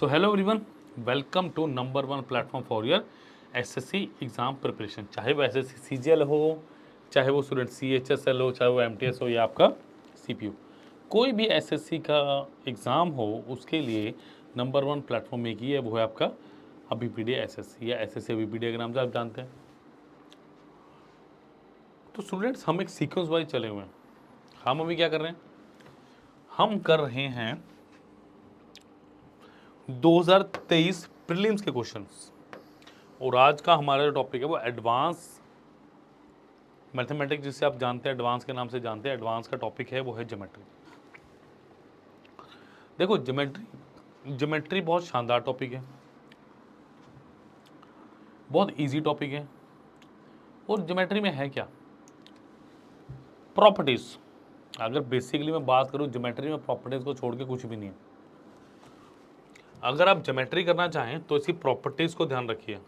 So hello everyone, welcome to number one platform for your SSC exam preparation. चाहे वो SSC CGL हो, चाहे वो स्टूडेंट सीएचएसएल हो, चाहे वो एमटीएस हो या आपका सीपीयू, कोई भी एसएससी का एग्ज़ाम हो उसके लिए नंबर वन प्लेटफॉर्म एक ही है, वो है आपका अभीपीडिया एसएससी या एसएससी अभीपीडिया के नाम से आप जानते हैं। तो स्टूडेंट्स, हम एक सीक्वेंस वाइज चले हुए हैं। हम अभी क्या कर रहे हैं? हम कर रहे हैं 2023 प्रीलिम्स के क्वेश्चंस, और आज का हमारा जो टॉपिक है वो एडवांस मैथमेटिक्स, जिसे आप जानते हैं एडवांस के नाम से जानते हैं। एडवांस का टॉपिक है वो है ज्योमेट्री। देखो, ज्योमेट्री बहुत शानदार टॉपिक है, बहुत इजी टॉपिक है। और ज्योमेट्री में है क्या? प्रॉपर्टीज। अगर बेसिकली मैं बात करूं, ज्योमेट्री में प्रॉपर्टीज को छोड़ के कुछ भी नहीं है। अगर आप ज्योमेट्री करना चाहें तो इसकी प्रॉपर्टीज को ध्यान रखिए।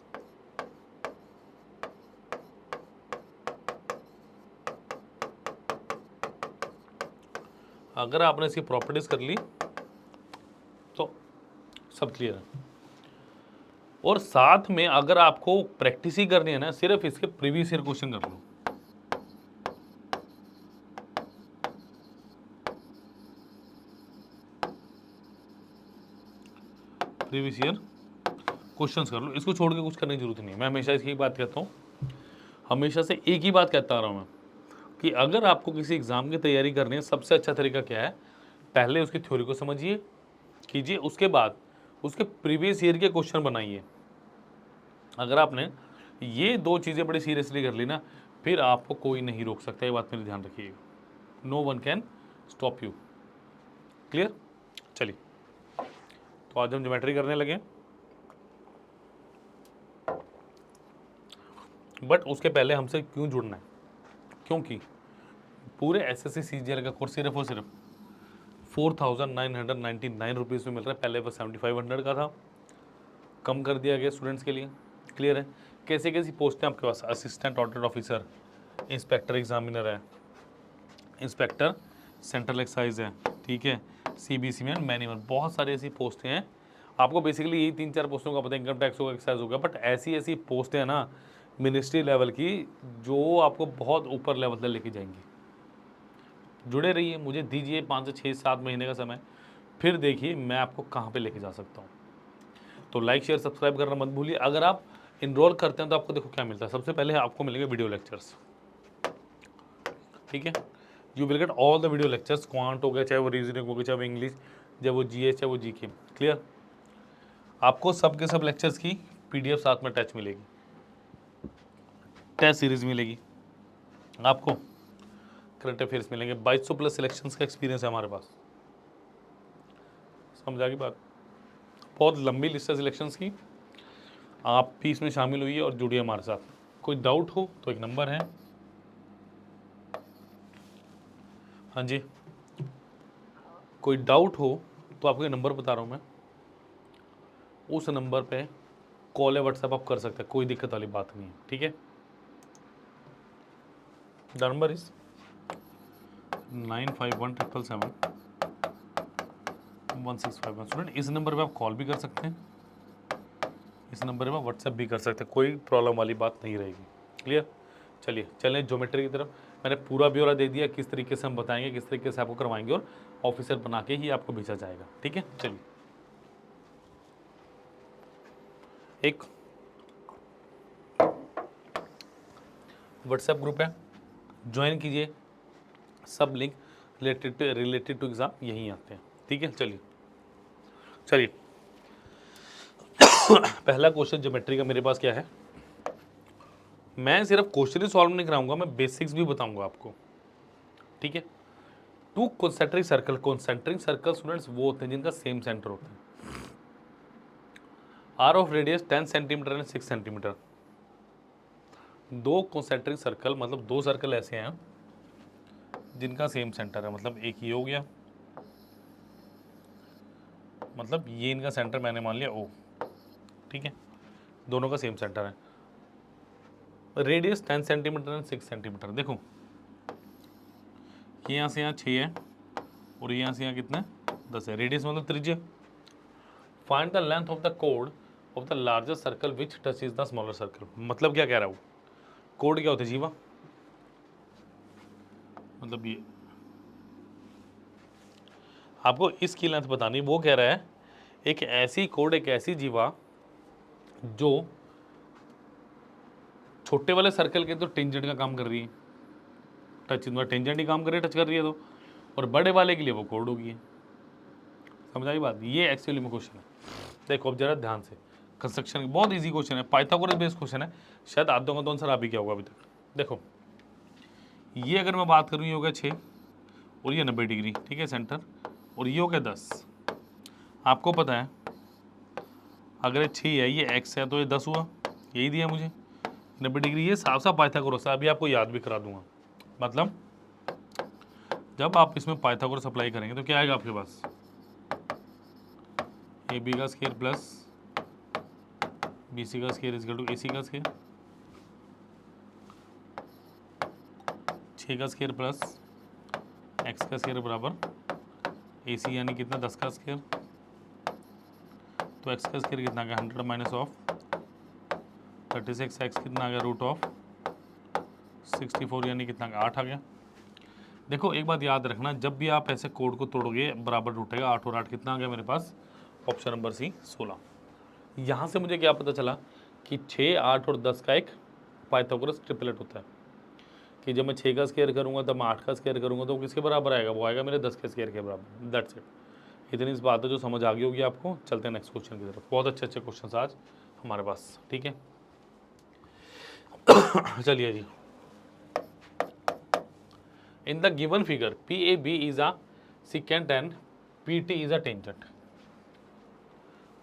अगर आपने इसकी प्रॉपर्टीज कर ली तो सब क्लियर है। और साथ में अगर आपको प्रैक्टिस ही करनी है ना, सिर्फ इसके प्रीवियस ईयर क्वेश्चन कर लो। प्रीवियस ईयर क्वेश्चंस कर लो, इसको छोड़ के कुछ करने की जरूरत नहीं है। मैं हमेशा इसकी बात कहता हूँ, हमेशा से एक ही बात कहता आ रहा हूँ मैं, कि अगर आपको किसी एग्जाम की तैयारी करनी है, सबसे अच्छा तरीका क्या है? पहले उसकी थ्योरी को समझिए, कीजिए, उसके बाद उसके प्रीवियस ईयर के क्वेश्चन बनाइए। अगर आपने ये दो चीज़ें बड़ी सीरियसली कर ली ना, फिर आपको कोई नहीं रोक सकता। ये बात मेरी ध्यान रखिएगा। No one can stop you. Clear? चलिए, तो आज हम ज्योमेट्री करने लगे। बट उसके पहले हमसे क्यों जुड़ना है? क्योंकि पूरे एसएससी सीजीएल का कोर्स सिर्फ और सिर्फ 4,999 रुपीज़ में मिल रहा है। पहले वो 7,500 का था, कम कर दिया गया स्टूडेंट्स के लिए। क्लियर है? कैसे कैसी पोस्टें आपके पास? Assistant audit officer, inspector examiner है, इंस्पेक्टर सेंट्रल एक्साइज है, ठीक है, सीबीसी में मैनुअल, बहुत सारी ऐसी पोस्टें हैं। आपको बेसिकली यही 3-4 पोस्टों का पता है, इनकम टैक्स होगा, एक्साइज होगा, बट ऐसी ऐसी पोस्टें हैं ना मिनिस्ट्री लेवल की, जो आपको बहुत ऊपर लेवल तक लेके जाएंगी। जुड़े रहिए, मुझे दीजिए 5 से 6-7 महीने का समय, फिर देखिए मैं आपको कहाँ पे लेके जा सकता हूँ। तो लाइक शेयर सब्सक्राइब करना मत भूलिए। अगर आप इनरोल करते हैं तो आपको देखो क्या मिलता है। सबसे पहले आपको मिलेंगे वीडियो लेक्चर्स, ठीक है। You will get all the video lectures. Quant हो गया, चाहे वो रीजनिंग हो गया, चाहे वो इंग्लिश, चाहे वो जीएस, चाहे वो जीके। क्लियर? आपको सब के सब लेक्चर्स की पीडीएफ साथ में टच मिलेगी, टेस्ट सीरीज मिलेगी, आपको करंट अफेयर्स मिलेंगे। 2200 प्लस सिलेक्शंस का एक्सपीरियंस है हमारे पास। समझा की बात? बहुत लंबी लिस्ट है सिलेक्शंस की। आप भी इसमें शामिल हुई और जुड़िए हमारे साथ। कोई डाउट हो तो एक नंबर है। हाँ जी, कोई डाउट हो तो आपको ये नंबर बता रहा हूँ मैं, उस नंबर पे कॉल या व्हाट्सएप आप कर सकते हैं, कोई दिक्कत वाली बात नहीं है, ठीक है। The number is 9517771651। स्टूडेंट, इस नंबर पे आप कॉल भी कर सकते हैं, इस नंबर पे व्हाट्सएप भी कर सकते हैं, कोई प्रॉब्लम वाली बात नहीं रहेगी। क्लियर? चलिए चलें ज्योमेट्री की तरफ। मैंने पूरा ब्यौरा दे दिया, किस तरीके से हम बताएंगे, किस तरीके से आपको करवाएंगे, और ऑफिसर बना के ही आपको भेजा जाएगा, ठीक है। चलिए, एक व्हाट्सएप ग्रुप है, ज्वाइन कीजिए। सब लिंक रिलेटेड टू एग्ज़ाम यहीं आते हैं, ठीक है। चलिए चलिए पहला क्वेश्चन ज्योमेट्री का मेरे पास क्या है? मैं सिर्फ क्वेश्चन ही सॉल्व नहीं कराऊंगा, मैं बेसिक्स भी बताऊंगा आपको, ठीक है। Two concentric circle, concentric circle students वो होते हैं जिनका सेम सेंटर होता है। Are of radius 10 centimetre and 6 centimetre. दो कॉन्सेंट्रिक सर्कल मतलब दो सर्कल ऐसे हैं जिनका सेम सेंटर है। मतलब एक ये हो गया, मतलब ये इनका सेंटर मैंने मान लिया ओ, ठीक है, दोनों का सेम सेंटर है। Radius 10 centimetre and 6 centimetre. देखो, ये यहाँ से यहाँ 6 है और यहाँ से यहाँ कितना है? 10 है। रेडियस मतलब त्रिज्या, find the length of the code of the largest circle which touch is the smaller circle. मतलब क्या कह रहा है वो, कोड क्या होता है जीवा, मतलब ये आपको इसकी लेंथ बतानी। वो कह रहा है एक ऐसी कोड, एक ऐसी जीवा जो छोटे वाले सर्कल के तो टेंजेंट का काम कर रही है, टच टेंजेंट ही काम कर रही है, टच कर रही है तो, और बड़े वाले के लिए वो कोड होगी। समझ आई बात। ये एक्चुअली में क्वेश्चन है, देखो अब जरा ध्यान से, कंस्ट्रक्शन बहुत इजी क्वेश्चन है, पाइथागोरस बेस्ड क्वेश्चन है, शायद आधों का तो आंसर आप ही क्या होगा अभी तक। देखो ये अगर मैं बात करूँ ये हो गया 6 और ये 90 डिग्री, ठीक है सेंटर, और ये हो गया 10। आपको पता है अगर ये 6 है, ये x है, तो ये 10 हुआ, यही दिया मुझे 90 डिग्री। ये साफ साफ पाइथागोरस है, अभी आपको याद भी करा दूंगा। मतलब जब आप इसमें पाइथागोरस अप्लाई करेंगे तो क्या आएगा आपके पास, ए बी का स्क्वायर प्लस बी सी का स्क्वायर इज इक्वल टू ए सी का स्क्वायर, 6 का स्क्वायर प्लस एक्स का स्क्वायर बराबर ए सी यानी कितना 10 का स्क्वायर, तो एक्स का स्क्वायर कितना आ गया 100 माइनस ऑफ 36, एक्स कितना आ गया रूट ऑफ 64 यानी कितना 8 आ गया। देखो एक बात याद रखना, जब भी आप ऐसे कोड को तोड़ोगे बराबर टूटेगा, 8 और 8 कितना आ गया मेरे पास, ऑप्शन नंबर सी 16। यहाँ से मुझे क्या पता चला कि 6, 8 और 10 का एक पाइथागोरस ट्रिपलेट होता है, कि जब मैं 6 का स्क्वायर करूँगा तब मैं 8 का स्क्वायर करूँगा तो किसके बराबर आएगा, वो आएगा मेरे 10 के स्क्वायर के बराबर। That's it. इतनी इस बात है जो समझ आ गई होगी आपको। चलते हैं नेक्स्ट क्वेश्चन की तरफ। बहुत अच्छे अच्छे क्वेश्चन आज हमारे पास, ठीक है। चलिए जी, in the given figure P A B is a secant and P T is a tangent.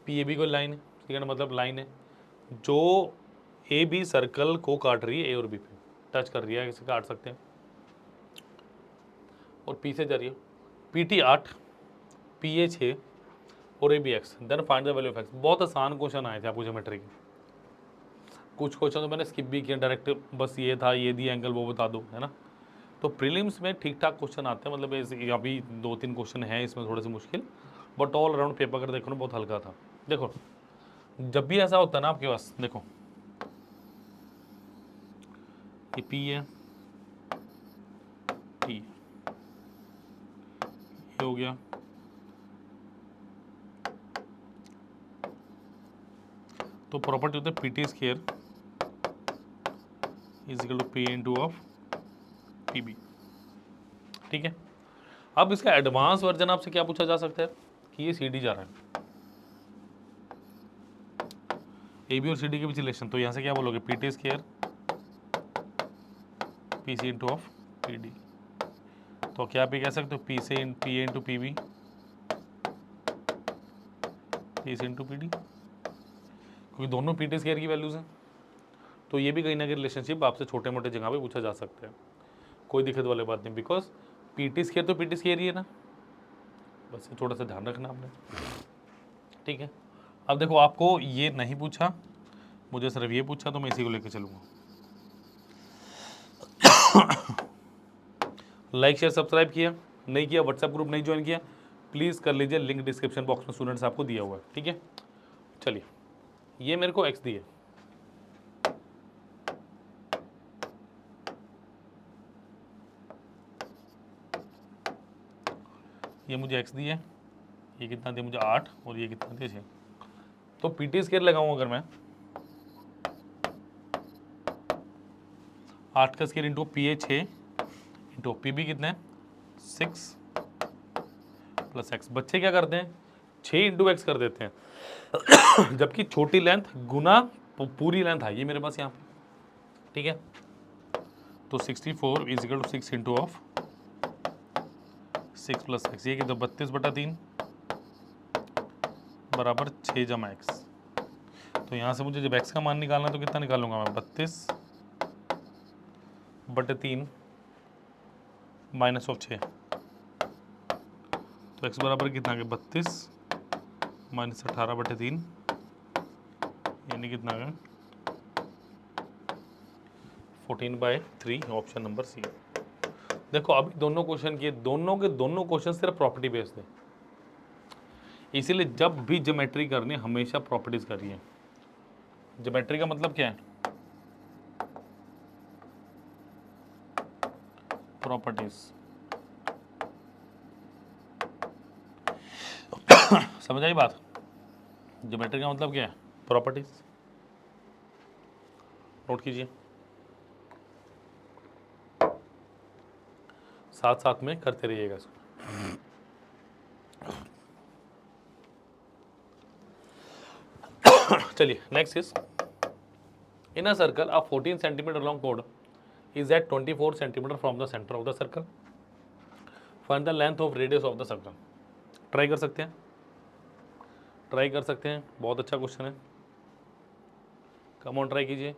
P A B को लाइन है, सिकेंट मतलब लाइन है जो ए बी सर्कल को काट रही है, ए और बी पे टच कर रही है, इसे काट सकते हैं, और पी से जा रही है। पी टी 8, पी ए 6 और A B x, then find the value of x. बहुत आसान क्वेश्चन आए थे आपको ज्योमेट्री के, कुछ क्वेश्चन तो मैंने स्किप भी किया, डायरेक्ट बस ये था, ये दिया एंगल वो बता दो, है ना। तो प्रीलिम्स में ठीक ठाक क्वेश्चन आते हैं, मतलब अभी 2-3 क्वेश्चन हैं इसमें थोड़े से मुश्किल, बट ऑल अराउंड पेपर अगर देखो ना बहुत हल्का था। देखो जब भी ऐसा होता है ना आपके पास, देखो ये पी है, टी ये हो गया, तो प्रॉपर्टी होता है P T square is equal to P into of P B, ठीक है। अब इसका एडवांस वर्जन आपसे क्या पूछा जा सकता है कि ये सी डी जा रहा है, ए बी और सी डी के बीच रिलेशन, तो यहाँ से क्या बोलोगे P T square P C into of P D, तो क्या आप ये कह सकते हो पी से P A into P B, P से इंटू पी डी, क्योंकि दोनों पी टी स्क्वायर की वैल्यूज हैं, तो ये भी कहीं ना कहीं रिलेशनशिप आपसे छोटे मोटे जगह पे पूछा जा सकता है, कोई दिक्कत वाली बात नहीं, बिकॉज पी टी स्क्वायर तो पी टी स्क्वायर ही है ना, बस थोड़ा सा ध्यान रखना आपने, ठीक है। अब देखो आपको ये नहीं पूछा, मुझे सिर्फ ये पूछा, तो मैं इसी को लेकर चलूँगा। लाइक शेयर सब्सक्राइब किया नहीं किया, व्हाट्सएप ग्रुप नहीं ज्वाइन किया, प्लीज़ कर लीजिए, लिंक डिस्क्रिप्शन बॉक्स में स्टूडेंट्स आपको दिया हुआ है, ठीक है। चलिए ये मेरे को एक्स दी है, ये मुझे एक्स दी है, ये कितना दिया मुझे 8 और ये कितना दिया 6, तो पी टी स्क्वायर लगाऊँ अगर मैं 8 का square into P A 6 into P B कितना है 6 प्लस एक्स, बच्चे क्या करते हैं 6 इंटू एक्स कर देते हैं जबकि छोटी लेंथ गुना पूरी लेंथ है ये मेरे पास यहाँ पे, ठीक है। तो 64 is equal to 6 into of 6 plus x, ये कितना 32/3 बराबर 6 जमा एक्स, तो यहाँ से मुझे जब एक्स का मान निकालना है तो कितना निकालूंगा मैं 32/3 माइनस ऑफ 6, तो एक्स बराबर कितना आ गया 32 माइनस 18/3 यानी कितना आ गया 14/3, ऑप्शन नंबर सी। देखो अभी दोनों क्वेश्चन के दोनों क्वेश्चन सिर्फ प्रॉपर्टी बेस्ड थे, इसीलिए जब भी ज्योमेट्री करनी है हमेशा प्रॉपर्टीज करिए। ज्योमेट्री का मतलब क्या है? प्रॉपर्टीज। समझ आई बात? ज्योमेट्री का मतलब क्या है? प्रॉपर्टीज। नोट कीजिए, साथ साथ में करते रहिएगा इसको। चलिए next is in a circle a 14 centimetre long code is at 24 centimeter from the center of the circle. Find the length of radius of the circle. Try कर सकते हैं, ट्राई कर सकते हैं, बहुत अच्छा क्वेश्चन है। कम ऑन ट्राई कीजिए।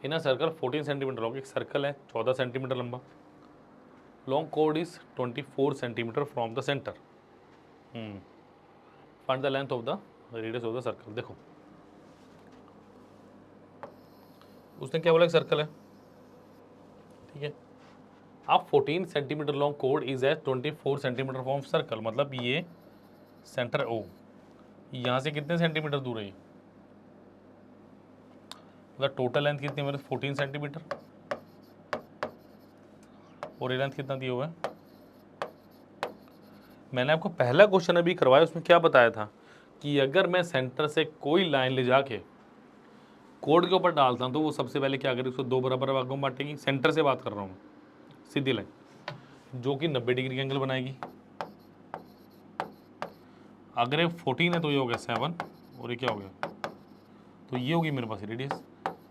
इन अ सर्कल 14 सेंटीमीटर लॉन्ग, एक सर्कल है 14 सेंटीमीटर लंबा। लॉन्ग कोड is 24 centimetre from the centre. Find the length of the radius of the circle. देखो उसने क्या बोला, एक सर्कल है, ठीक है। अब 14 सेंटीमीटर लॉन्ग कोड is at 24 centimetre from circle, मतलब ये सेंटर ओ यहाँ से कितने सेंटीमीटर दूर है ये, मतलब टोटल लेंथ कितनी है मेरे 14 सेंटीमीटर, और ये लेंथ कितना दिया हुआ है। मैंने आपको पहला क्वेश्चन अभी करवाया, उसमें क्या बताया था कि अगर मैं सेंटर से कोई लाइन ले जाके कोड के ऊपर डालता हूँ तो वो सबसे पहले क्या करेगी, उसको दो बराबर भागों में बांटेगी। सेंटर से बात कर रहा हूँ, सीधी लाइन जो कि 90 डिग्री का एंगल बनाएगी। अगर ये 14 है तो ये हो गया 7, और ये क्या हो गया, तो ये होगी मेरे पास रेडियस।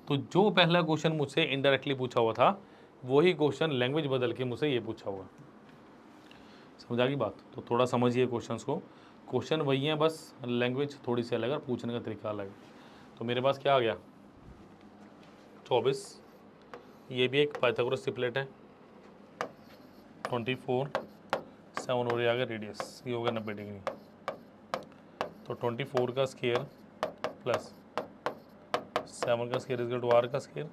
तो जो पहला क्वेश्चन मुझसे इनडायरेक्टली पूछा हुआ था वही क्वेश्चन लैंग्वेज बदल के मुझसे ये पूछा हुआ। समझ आ गई बात? तो थोड़ा समझिए क्वेश्चंस को, क्वेश्चन वही है, बस लैंग्वेज थोड़ी सी अलग है, पूछने का तरीका अलग है। तो मेरे पास क्या आ गया 24, ये भी एक पाइथागोरस ट्रिपलेट है 24, 7 और ये आ गया रेडियस, ये हो गया 90 डिग्री। तो 24 का स्केयर प्लस 7 का स्केयर इज टू आर का स्केयर,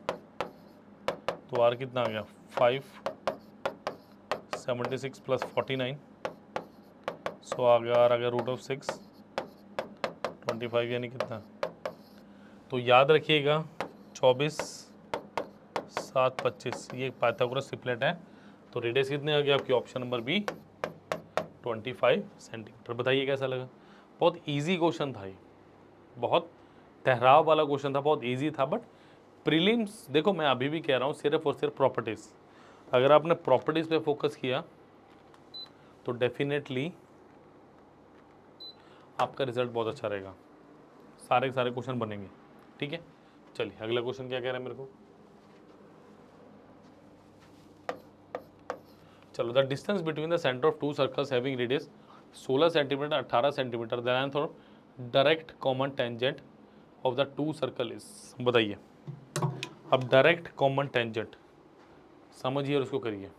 तो आर कितना आ गया 5, 76 प्लस 49, सो आ गया √6, 25 यानी कितना। तो याद रखिएगा 24, 7, 25 ये पाइथागोरस ट्रिपलेट है। तो रेडियस कितने आ गया आपकी, ऑप्शन नंबर बी 25 सेंटीमीटर। बताइए कैसा लगा? बहुत इजी क्वेश्चन था ये, बहुत ठहराव वाला क्वेश्चन था, बहुत इजी था। बट प्रीलिम्स देखो, मैं अभी भी कह रहा हूँ सिर्फ और सिर्फ प्रॉपर्टीज़, अगर आपने प्रॉपर्टीज़ पे फोकस किया तो डेफिनेटली आपका रिजल्ट बहुत अच्छा रहेगा, सारे के सारे क्वेश्चन बनेंगे। ठीक है, चलिए अगला क्वेश्चन क्या कह रहा है मेरे को। चलो, the distance between the centre of two circles having radius 16 centimetre 18 centimetre, the length और direct common tangent of the two circle is. बताइए, अब डायरेक्ट कॉमन टेंजेंट समझिए और उसको करिए,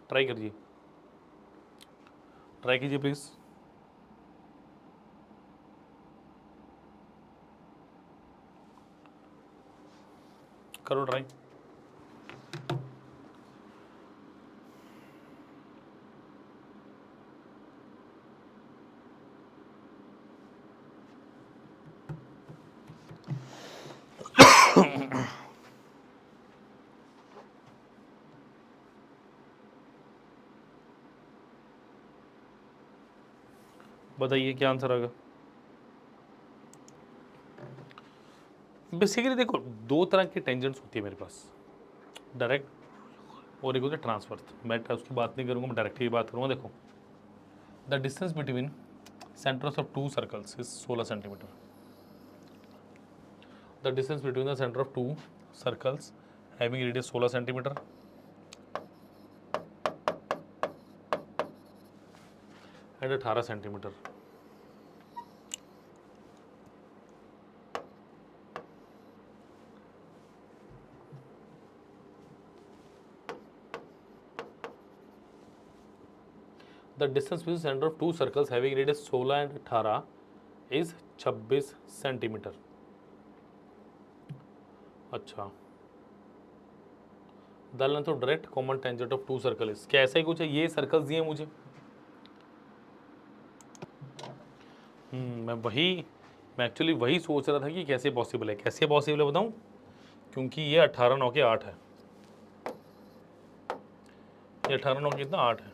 ट्राई करिए, ट्राई कीजिए प्लीज। करो ट्राई। बताइए क्या आंसर आएगा। बेसिकली देखो, दो तरह की टेंजेंट्स होती है मेरे पास, डायरेक्ट और एक होती है ट्रांसफर। मैं उसकी बात नहीं करूँगा, मैं डायरेक्ट की बात करूँगा। देखो, the distance between centres of two circles is 16 centimetre. The distance between the centre of two circles having radius 16 centimetre and 18 centimetre. The distance between centre of two circles having radius 16 and 18 is 26 centimetre. अच्छा, the length of direct common tangent of two circle is, क्या ऐसा ही कुछ है? ये circles दिए मुझे, मैं actually वही सोच रहा था कि कैसे पॉसिबल है, कैसे पॉसिबल है बताऊँ, क्योंकि ये 18 9 के 8 है, ये 18 9 कितना 8 है।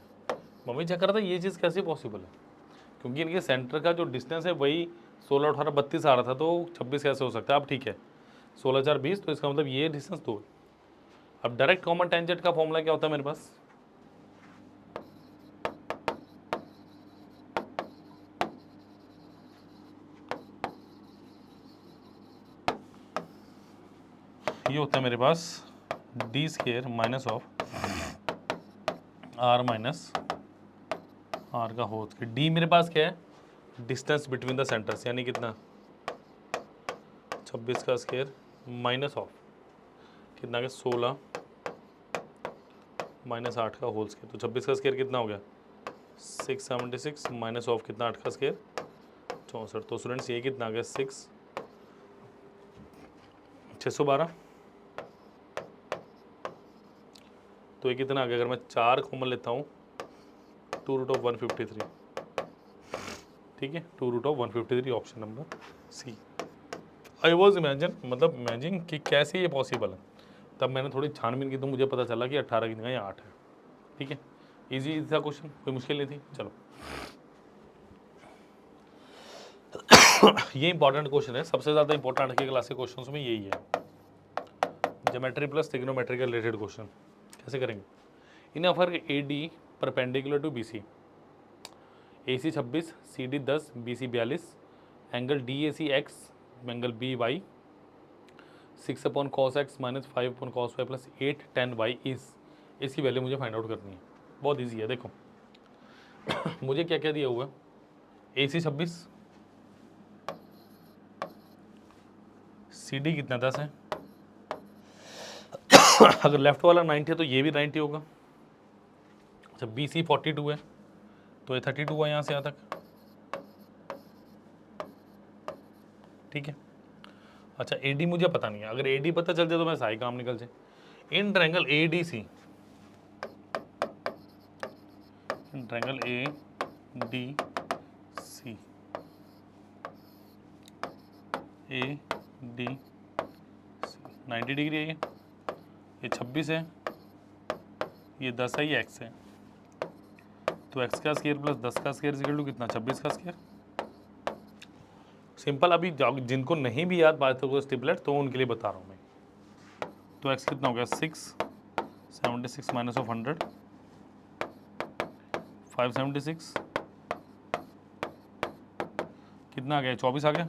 मम्मी चेक कर रहा था ये चीज़ कैसे पॉसिबल है, क्योंकि इनके सेंटर का जो डिस्टेंस है वही 16 18 32 आ रहा था, तो 26 कैसे हो सकता है। अब ठीक है 16 4 20, तो इसका मतलब ये डिस्टेंस 2 है। अब डायरेक्ट कॉमन टेंजेंट का फॉर्मूला क्या होता है मेरे पास, ये होता है मेरे पास D square minus of R minus R का होल स्केयर। डी मेरे पास क्या है, डिस्टेंस बिटवीन द सेंटर्स, यानी कितना 26 का स्केयर माइनस ऑफ कितना के 16 माइनस 8 का होल स्केयर। तो 26 का स्केयर कितना हो गया 676 माइनस ऑफ कितना 8 का स्केयर 64। तो स्टूडेंट्स ये कितना आ गया 612। तो ये कितना आ गया, अगर मैं 4 कॉमन लेता हूँ 2√153, ठीक है 2√153, option number C. I was imagine कि कैसे ये पॉसिबल है। तब मैंने थोड़ी छानबीन की तो मुझे पता चला कि 18 की जगह ये 8 है। ठीक है, इजी था क्वेश्चन, कोई मुश्किल नहीं थी। चलो ये इंपॉर्टेंट क्वेश्चन है, सबसे ज़्यादा इंपॉर्टेंट के क्लास के क्वेश्चन में यही है, ज्योमेट्री प्लस ट्रिग्नोमेट्री का रिलेटेड क्वेश्चन। कैसे करेंगे, इन अ फर्क A D perpendicular to B C, A C 26, C D 10, B C 42, angle D A C x, angle B y 6/cos x minus 5/cos y plus 8 tan y is, इसकी वैल्यू मुझे find out करनी है। बहुत easy है, देखो मुझे क्या क्या दिया हुआ है, ए सी 26, सी डी कितना 10 है, अगर लेफ्ट वाला 90 है तो ये भी 90 होगा। अच्छा बी सी 42 है तो ये 32 है यहाँ से यहाँ तक, ठीक है। अच्छा ए डी मुझे पता नहीं है, अगर ए डी पता चल जाए तो मैं साई काम निकल जाए। In triangle A D C, in triangle A D C, A D C 90 degree है, ये 26 है, ये 10 है, ये x है। तो x का स्क्वायर प्लस 10 का स्क्वायर इक्वल टू कितना 26 का स्क्वायर। सिंपल, अभी जिनको नहीं भी याद पाइथागोरस ट्रिपलेट तो उनके लिए बता रहा हूँ मैं। तो x कितना हो गया 676 माइनस ऑफ 100 576 कितना आ गया 24 आ गया।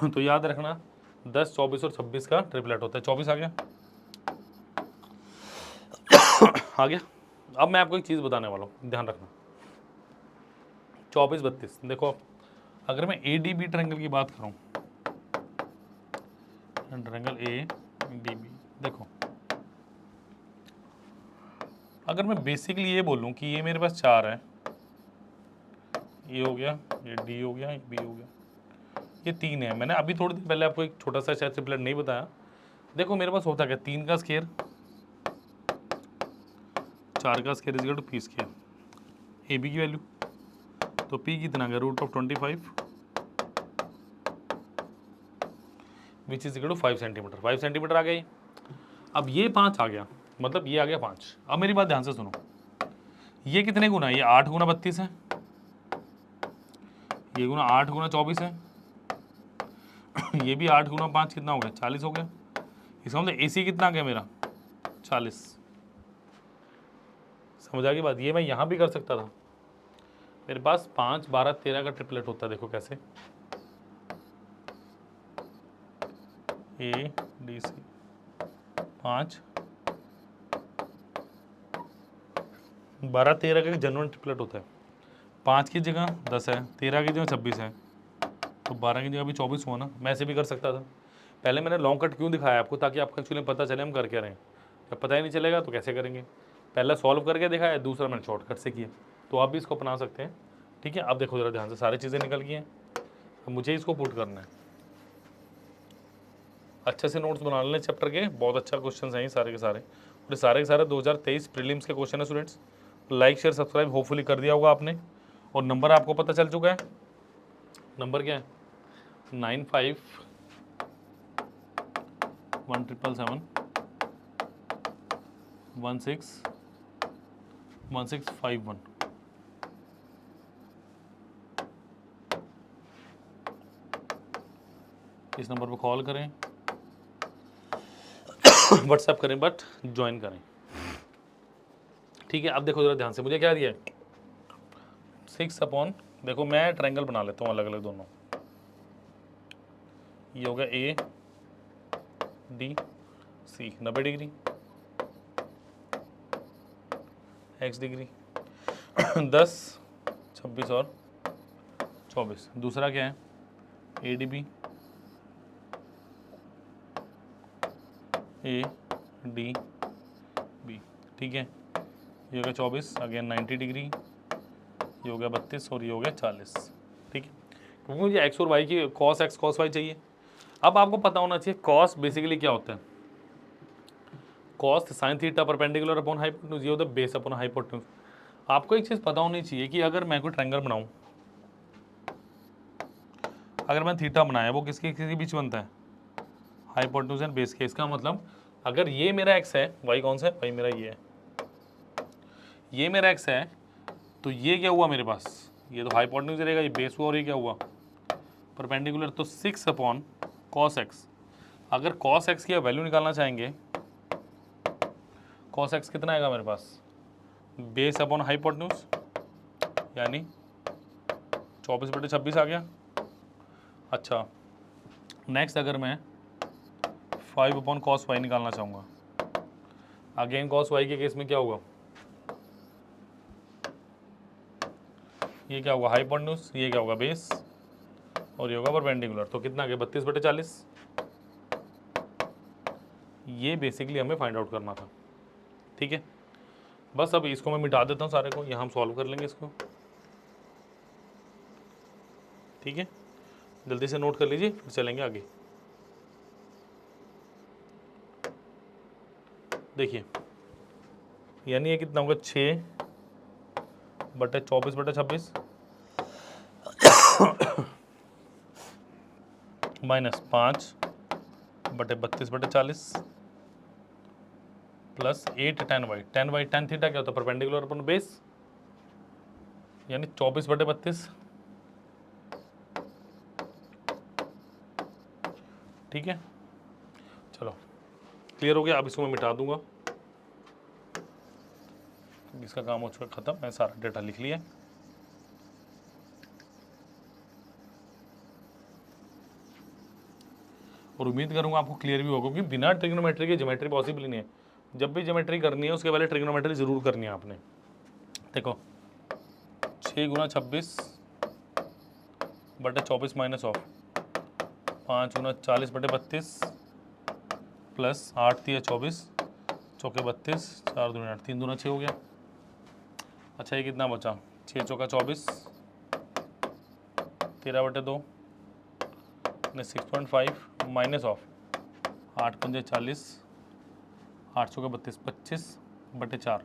तो याद रखना 10 24 और 26 का ट्रिपलेट होता है, 24 आ गया आ गया। अब मैं आपको एक चीज़ बताने वाला हूँ, ध्यान रखना 24 32। देखो आप, अगर मैं ए डी बी ट्रायंगल की बात करूँ, ट्रायंगल ए डी बी, देखो अगर मैं बेसिकली ये बोलूँ कि ये मेरे पास 4 है, ये हो गया, ये डी हो गया, ये बी हो गया, ये 3 है। मैंने अभी थोड़ी देर पहले आपको एक छोटा सा शायद ट्रिपलेट नहीं बताया। देखो मेरे पास होता क्या 3 का स्क्वायर 4 का square equal to P square, A B की वैल्यू तो पी कितना गया √25 which is equal to 5 centimetre. 5 centimetre आ गई। अब ये 5 आ गया, मतलब ये आ गया 5। अब मेरी बात ध्यान से सुनो, ये कितने गुना है, ये 8 गुना 32 है, ये गुना 8 गुना 24 है, ये भी 8 गुना 5 कितना हो गया 40 हो गया। इसका मतलब ए सी कितना आ गया मेरा 40। समझ आ गई बात। ये मैं यहाँ भी कर सकता था, मेरे पास 5 12 13 का ट्रिपलेट होता है। देखो कैसे, ए डी सी 5 12 13 का जनरल ट्रिपलेट होता है। 5 की जगह 10 है, 13 की जगह 26 है, तो 12 की जगह भी 24 हुआ ना। मैं ऐसे भी कर सकता था। पहले मैंने लॉन्ग कट क्यों दिखाया आपको, ताकि आपको एक्चुअली पता चले हम कर क्या रहे हैं। जब पता ही नहीं चलेगा तो कैसे करेंगे, पहला सॉल्व करके दिखाया, दूसरा मैंने शॉर्टकट से किया। तो आप भी इसको अपना सकते हैं, ठीक है। अब देखो जरा ध्यान से, सारी चीज़ें निकल गई हैं, अब मुझे इसको पुट करना है। अच्छे से नोट्स बना लें चैप्टर के, बहुत अच्छा क्वेश्चन हैं ये सारे के सारे, और सारे के सारे 2023 प्रीलिम्स के क्वेश्चन है students. Like share subscribe hopefully कर दिया होगा आपने, और नंबर आपको पता चल चुका है। नंबर क्या है 951777161651। इस नंबर पर कॉल करें, व्हाट्सएप करें, बट ज्वाइन करें। ठीक है, अब देखो जरा ध्यान से, मुझे क्या दिया है 6 देखो मैं ट्रायंगल बना लेता हूँ अलग अलग दोनों। ये हो गया A D C 90 degree, x degree 10 26 और 24। दूसरा क्या है A D B, A D B, ठीक है। ये हो गया 24, अगेन 90 डिग्री, ये हो गया 32 और ये हो गया 40, ठीक है। क्योंकि मुझे एक्स और वाई की कॉस एक्स कॉस वाई चाहिए। अब आपको पता होना चाहिए कॉस बेसिकली क्या होता है, cos sine theta perpendicular upon hypotenuse, ये होता है बेस अपॉन हाइपोटेन्यूज। आपको एक चीज़ पता होनी चाहिए कि अगर मैं कोई ट्रायंगल बनाऊं, अगर मैं थीटा बनाया वो किसके किसी बीच बनता है हाइपोटेन्यूज एंड बेस के। इसका मतलब अगर ये मेरा एक्स है, वाई कौन सा है, वाई मेरा ये है, ये मेरा एक्स है, तो ये क्या हुआ मेरे पास, ये तो हाइपोटेन्यूज रहेगा, ये बेस हुआ और ये क्या हुआ परपेंडिकुलर, तो 6 अपॉन कॉस एक्स। अगर कॉस एक्स की वैल्यू निकालना चाहेंगे, कॉस एक्स कितना आएगा मेरे पास बेस अपॉन हाइपोटेन्यूज, यानी 24/26 आ गया। अच्छा नेक्स्ट अगर मैं 5 अपॉन कॉस वाई निकालना चाहूँगा, अगेन कॉस वाई के केस में क्या होगा, ये क्या होगा हाइपोटेन्यूज, ये क्या होगा बेस और ये होगा परपेंडिकुलर, तो कितना आ गया 32/40। ये बेसिकली हमें फाइंड आउट करना था, ठीक है। बस अब इसको मैं मिटा देता हूँ सारे को, यहाँ हम सॉल्व कर लेंगे इसको, ठीक है। जल्दी से नोट कर लीजिए फिर चलेंगे आगे। देखिए यानी ये कितना होगा 6/24/26 minus 5/32/40 plus 8 tan y. tan theta क्या होता है परपेंडिकुलर अपन बेस, यानी 24/32, ठीक है। चलो क्लियर हो गया। अब इसको मैं मिटा दूंगा, इसका काम हो चुका खत्म, मैं सारा डेटा लिख लिया। और उम्मीद करूंगा आपको क्लियर भी होगा, क्योंकि बिना ट्रिग्नोमेट्री के ज्योमेट्री पॉसिबल ही नहीं है। जब भी ज्योमेट्री करनी है उसके पहले ट्रिग्नोमेट्री जरूर करनी है आपने। देखो 6 × 26/24 माइनस ऑफ 5 × 40/32 प्लस 8 × 24 चौके 32 4 दूनी 8 3 दूना 6 हो गया। अच्छा ये कितना बचा 6 चौका 24 13/2 6.5 माइनस ऑफ 8 × 5 40 8 चौका 32 25/4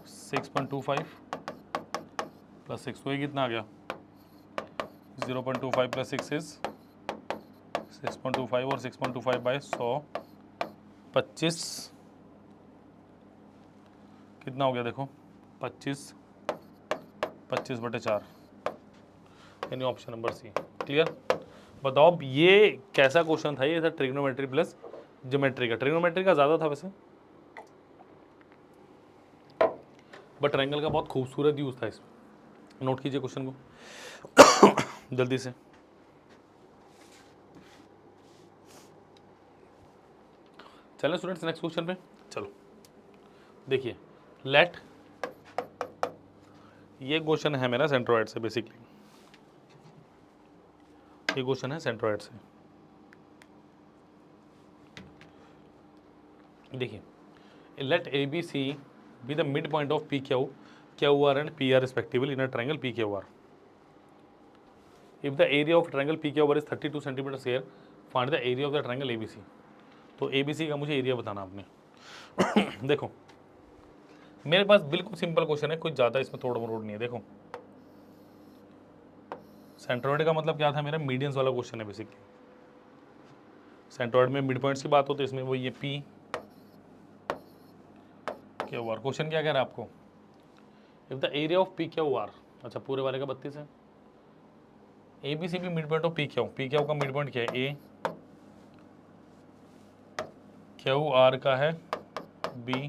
6.25 प्लस 6, तो ये कितना आ गया 0.25 प्लस 6 इज 6.25 और 6.25 बाय 100 25 कितना हो गया देखो 25/4, यानी ऑप्शन नंबर सी। क्लियर। बताओ अब ये कैसा क्वेश्चन था, ये था ट्रिग्नोमेट्री प्लस ज्योमेट्री का। ट्रिग्नोमेट्री का ज़्यादा था वैसे, बट ट्रायंगल का बहुत खूबसूरत यूज था इसमें। नोट कीजिए क्वेश्चन को जल्दी से। चलें स्टूडेंट्स नेक्स्ट क्वेश्चन पे। चलो देखिए लेट, ये क्वेश्चन है मेरा सेंट्रोइड से, बेसिकली ये क्वेश्चन है सेंट्रोइड से। देखिए let A B C be the mid point of P Q Q R and P R respectively in a triangle P Q R. If the area of triangle P Q R is 32 centimetre square, find the area of the triangle A B C. तो A B सी का मुझे area बताना आपने। देखो मेरे पास बिल्कुल simple question है, कुछ ज़्यादा इसमें तोड़ मरोड़ नहीं है। देखो सेंट्रोइड का मतलब क्या था मेरा, मीडियंस वाला क्वेश्चन है बेसिकली। सेंट्रोइड में मिड पॉइंट्स की बात होती है, इसमें वो ये पी क्यू आर। क्वेश्चन क्या कह रहा है आपको, if the area of P Q R, अच्छा पूरे वाले का 32 है, A B C be mid point of P Q का मिड पॉइंट क्या है, ए, क्यू आर का है बी,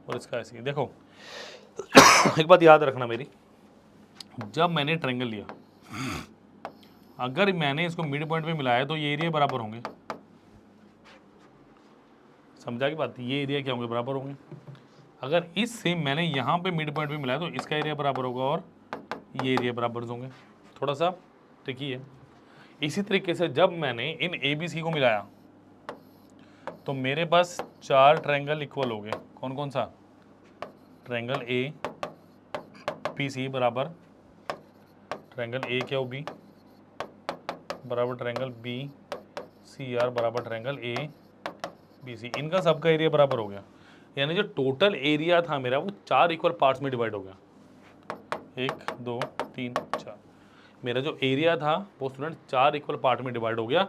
और इसका ऐसे। देखो एक बात याद रखना मेरी, जब मैंने ट्रायंगल लिया, अगर मैंने इसको मिड पॉइंट पे मिलाया तो ये एरिया बराबर होंगे, समझा की बात, ये एरिया क्या होंगे, बराबर होंगे। अगर इससे मैंने यहाँ पे मिड पॉइंट पे मिलाया तो इसका एरिया बराबर होगा और ये एरिया बराबर होंगे, थोड़ा सा ट्रिकी है। इसी तरीके से जब मैंने इन ए बी सी को मिलाया तो मेरे पास 4 ट्रायंगल इक्वल हो गए। कौन कौन सा, ट्रायंगल ए पी सी बराबर ट्रायंगल ए क्यू बी बराबर ट्रायंगल बी सी आर बराबर ट्रायंगल ए बी सी, इनका सबका एरिया बराबर हो गया। यानी जो टोटल एरिया था मेरा वो 4 इक्वल पार्ट्स में डिवाइड हो गया, 1 2 3 4। मेरा जो एरिया था वो स्टूडेंट 4 इक्वल पार्ट में डिवाइड हो गया,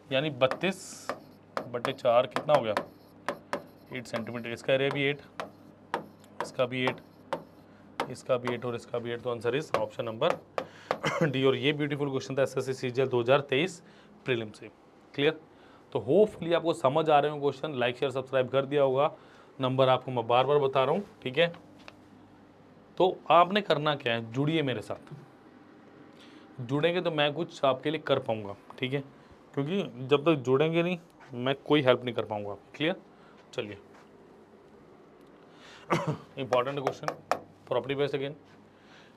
यानी 32/4 कितना हो गया, 8 सेंटीमीटर। इसका एरिया भी 8, इसका भी 8, इसका भी 8 और इसका भी 8। तो answer is option number D. और ये ब्यूटीफुल क्वेश्चन था एसएससी सीजीएल 2023 प्रीलिम से। क्लियर, तो होपफुली आपको समझ आ रहे हो क्वेश्चन। लाइक शेयर सब्सक्राइब कर दिया होगा, नंबर आपको मैं बार बार बता रहा हूँ, ठीक है। तो आपने करना क्या है, जुड़िए मेरे साथ, जुड़ेंगे तो मैं कुछ आपके लिए कर पाऊंगा, ठीक है, क्योंकि जब तक जुड़ेंगे नहीं मैं कोई हेल्प नहीं कर पाऊंगा। क्लियर, चलिए important question, property based again.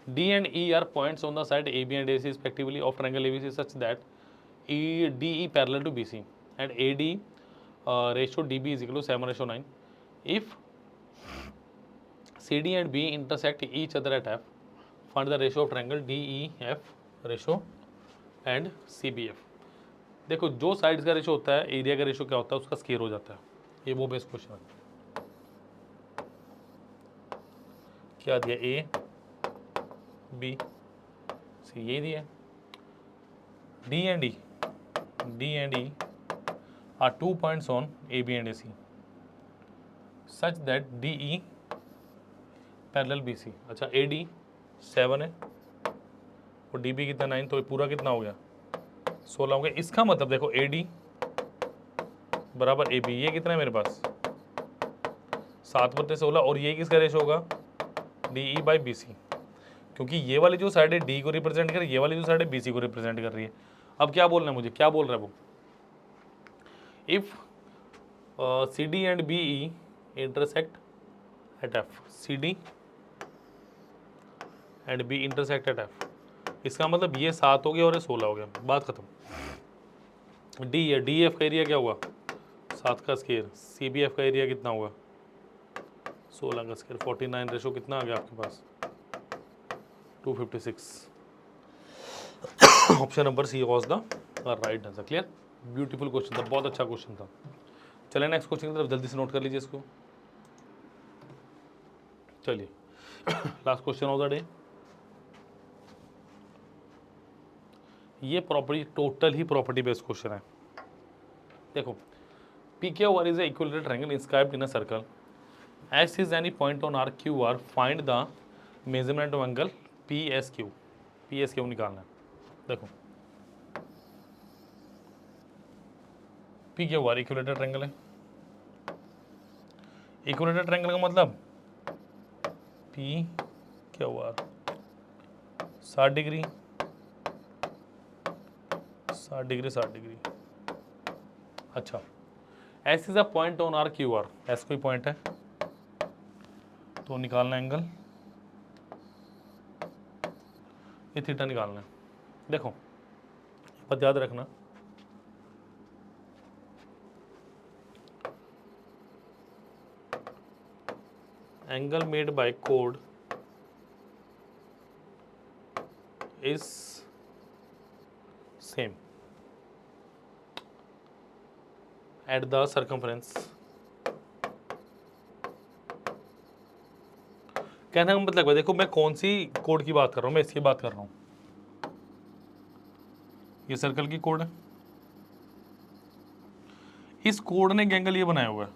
D and E are points on the side AB and AC respectively of triangle ABC such that DE parallel to BC and AD ratio DB is equal to 7:9. If CD and B intersect each other at F, find the ratio of triangle DEF ratio and CBF। देखो जो sides का ratio होता है, area का ratio क्या होता है, उसका स्केयर हो जाता है। ये वो बेस्ट क्वेश्चन है। क्या दिया, ए बी सी, ये दिया। D and E are 2 points on A B and A C such that D E parallel B C. अच्छा ए डी 7 है और डी बी कितना 9, तो पूरा कितना हो गया 16 हो गया। इसका मतलब देखो ए डी बराबर ए बी, ये कितना है मेरे पास 7/16, और ये किसका रेशो होगा, D E by B C, क्योंकि ये वाली जो साइड है डी को रिप्रेजेंट कर रही है, ये वाली जो साइड है बी सी को रिप्रेजेंट कर रही है। अब क्या बोलना है मुझे, क्या बोल रहा है वो, if C D and B E intersect at F, C D and B intersect at F, इसका मतलब ये 7 हो गया और ये 16 हो गया, बात खत्म। डी है, डी एफ का एरिया क्या हुआ 7 का स्केयर, सी बी एफ का एरिया कितना होगा 16 का स्केयर, 49 रेशो कितना आ गया आपके पास 256। Option number C was the right answer. Clear, beautiful question था, बहुत अच्छा क्वेश्चन था। चलिए नेक्स्ट क्वेश्चन की तरफ जल्दी से नोट कर लीजिए इसको। चलिए last question of the day. ये प्रॉपर्टी टोटल ही प्रॉपर्टी बेस्ड क्वेश्चन है। देखो P Q R is a equilateral triangle inscribed in a circle, S is any point on arc Q R, find the measurement of angle P S Q निकालना है। देखो P Q R equilateral triangle है, equilateral triangle का मतलब P Q R 60 degree 60 degree 60 degree. अच्छा S is a point on arc Q R, S कोई पॉइंट है तो निकालना एंगल, ये थीटा निकालना है। देखो बात याद रखना, angle made by code is same at the circumference. कहने का मतलब है, देखो मैं कौन सी कोड की बात कर रहा हूँ, मैं इसकी बात कर रहा हूँ। ये सर्कल की कोड है, इस कोड ने एंगल ये बनाया हुआ है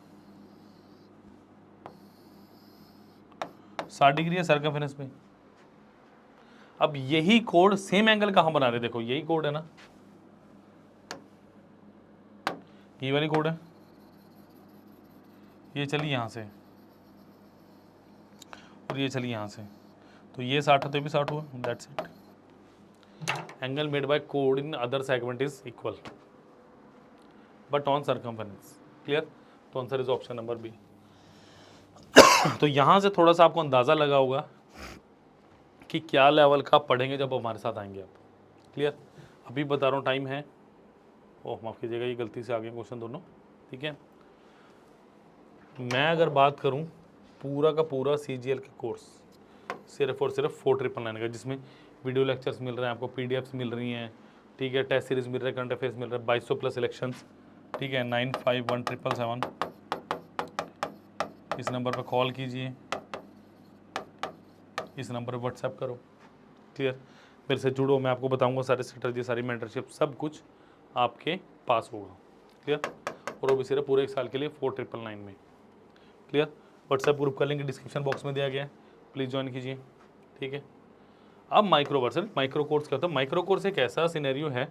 60 डिग्री है सर्कमफेरेंस पे। अब यही कोड सेम एंगल कहां बना रहे, देखो यही कोड है ना, ये वाली कोड है, ये चली यहां से और ये चली यहां से, तो ये 60 है तो ये भी 60 हुआ, that's it. Angle made by कोड in other segment is equal but on circumference. Clear? तो answer is option number B. तो यहां से थोड़ा सा आपको अंदाजा लगा होगा कि क्या लेवल का पढ़ेंगे जब हमारे साथ आएंगे आप। क्लियर? अभी बता रहा हूँ, टाइम है, ओह माफ़ कीजिएगा ये गलती से आ गए क्वेश्चन दोनों। ठीक है, मैं अगर बात करूं पूरा का पूरा CGL का कोर्स सिर्फ और सिर्फ 4999 का, जिसमें वीडियो लेक्चर्स मिल रहे हैं आपको, PDFs मिल रही हैं, ठीक है, टेस्ट सीरीज मिल रहा है, करंट अफेयर्स मिल रहा है, 2200+ इलेक्शंस, ठीक है, 951777, इस नंबर पर कॉल कीजिए, इस नंबर पर व्हाट्सएप करो। क्लियर? मेरे से जुड़ो, मैं आपको बताऊंगा सारे स्ट्रेटजी, सारी मेंटरशिप, सब कुछ आपके पास होगा। क्लियर? और वो भी सिर्फ पूरे 1 साल के लिए 4999 में। क्लियर? व्हाट्सएप ग्रुप का लिंक डिस्क्रिप्शन बॉक्स में दिया गया है, प्लीज़ ज्वाइन कीजिए। ठीक है, अब माइक्रो वर्सन, माइक्रो कोर्स क्या होता है? माइक्रो कोर्स एक ऐसा सिनेरियो है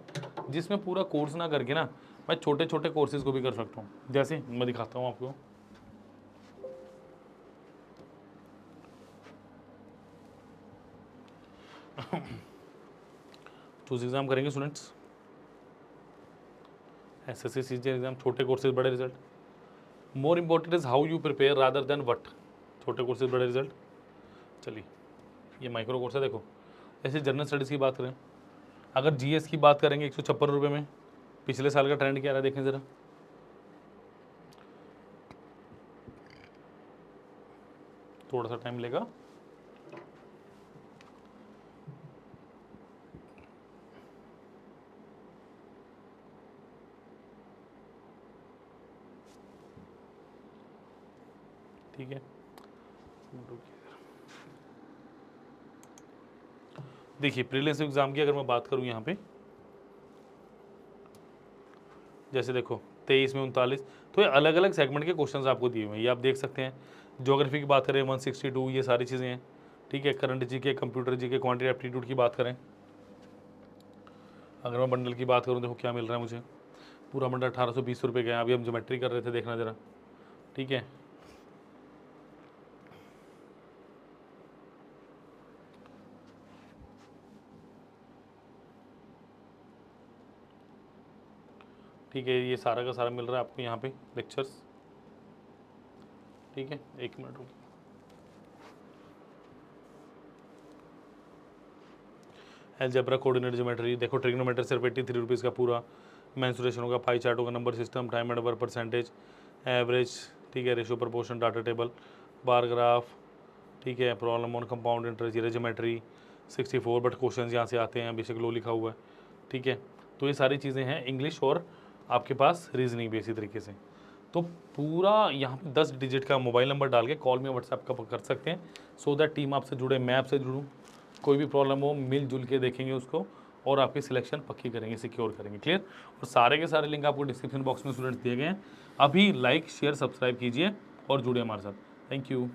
जिसमें पूरा कोर्स ना करके ना मैं छोटे छोटे कोर्सेज को भी कर सकता हूँ। जैसे मैं दिखाता हूँ आपको, चूज एग्जाम करेंगे स्टूडेंट्स, SSC CGL एग्जाम, छोटे कोर्सेज बड़े result. More important is how you prepare rather than what, छोटे कोर्सेज बड़े रिजल्ट। चलिए, ये माइक्रो कोर्स है, देखो ऐसे जनरल स्टडीज़ की बात करें, अगर GS की बात करेंगे 156 रुपये में, पिछले साल का ट्रेंड क्या रहा है देखें ज़रा, थोड़ा सा टाइम लेगा। ठीक है, देखिए प्रीलिम्स एग्जाम की अगर मैं बात करूं यहाँ पे, जैसे देखो 23 में 39, तो ये अलग अलग सेगमेंट के क्वेश्चंस आपको दिए हुए हैं, ये आप देख सकते हैं। ज्योग्राफी की बात करें 162, ये सारी चीज़ें हैं। ठीक है, current GK, computer GK, quantity aptitude की बात करें, अगर मैं बंडल की बात करूँ, देखो क्या मिल रहा है मुझे, पूरा बंडल 1820 रुपये का है। अभी हम ज्योमेट्री कर रहे थे, देखना ज़रा। ठीक है, ठीक है, ये सारा का सारा मिल रहा है आपको यहाँ पे लेक्चर्स। ठीक है, 1 मिनट रुकिए, अलजेब्रा, कोऑर्डिनेट ज्योमेट्री, देखो ट्रिग्नोमेट्री सिर्फ 83 रुपीज़ का पूरा, मेंसुरेशन होगा, पाई चार्ट होगा, number system, time and work percentage, average, ठीक है, ratio proportion, data table, bar graph, ठीक है, प्रॉब्लम ऑन कंपाउंड इंटरेस्ट, ये ज्योमेट्री 64, बट क्वेश्चन यहाँ से आते हैं, बेसिक लो लिखा हुआ है। ठीक है, तो ये सारी चीज़ें हैं, इंग्लिश और आपके पास रीजनिंग भी इसी तरीके से। तो पूरा यहाँ पे 10 डिजिट का मोबाइल नंबर डाल के कॉल में व्हाट्सएप का कर सकते हैं, सो दैट टीम आपसे जुड़े, मैं आपसे जुड़ूँ, कोई भी प्रॉब्लम हो मिलजुल के देखेंगे उसको और आपकी सिलेक्शन पक्की करेंगे, सिक्योर करेंगे। क्लियर? और सारे के सारे लिंक आपको डिस्क्रिप्शन बॉक्स में स्टूडेंट्स दिए गए हैं। अभी लाइक शेयर सब्सक्राइब कीजिए और जुड़े हमारे साथ। Thank you.